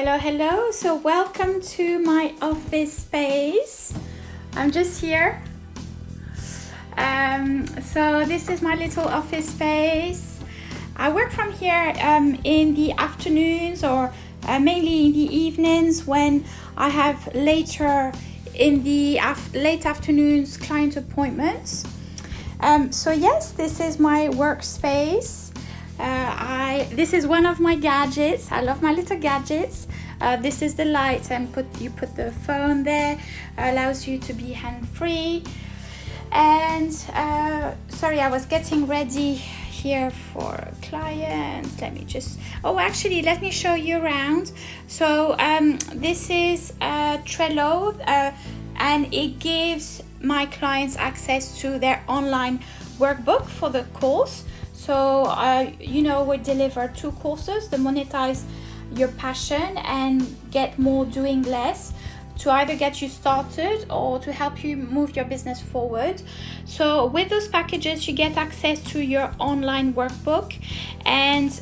Hello. So welcome to my office space. I'm just here. So this is my little office space. I work from here in the afternoons or mainly in the evenings when I have later in the late afternoons client appointments. So yes, this is my workspace. This is one of my gadgets. I love my little gadgets. This is the light, and you put the phone there. Allows you to be hand-free. And sorry, I was getting ready here for a client. Let me show you around. So this is Trello, and it gives my clients access to their online workbook for the course. So, we deliver 2 courses, the Monetize Your Passion and Get More Doing Less, to either get you started or to help you move your business forward. So with those packages, you get access to your online workbook. And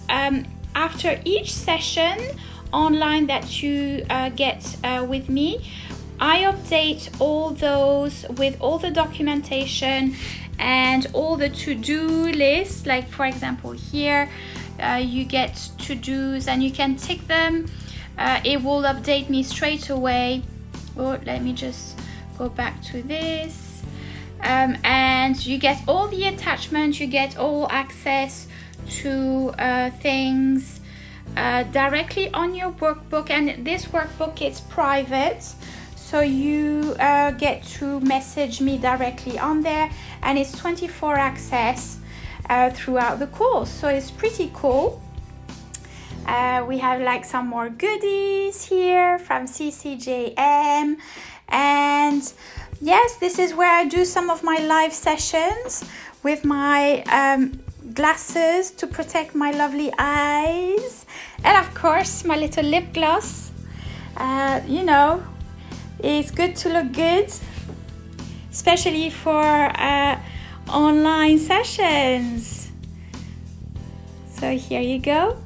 after each session online that you get with me, I update all those with all the documentation and all the to-do lists. Like for example here, you get to-dos and you can tick them. It will update me straight away. Let me just go back to this. And you get all the attachments, you get all access to things directly on your workbook. And this workbook is private, so you get to message me directly on there, and it's 24 access throughout the course. So it's pretty cool. We have like some more goodies here from CCJM. And yes, this is where I do some of my live sessions with my glasses to protect my lovely eyes. And of course, my little lip gloss. It's good to look good, especially for online sessions. So here you go,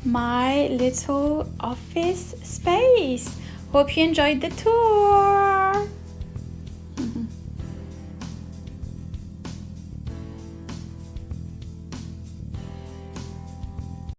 my little office space. Hope you enjoyed the tour.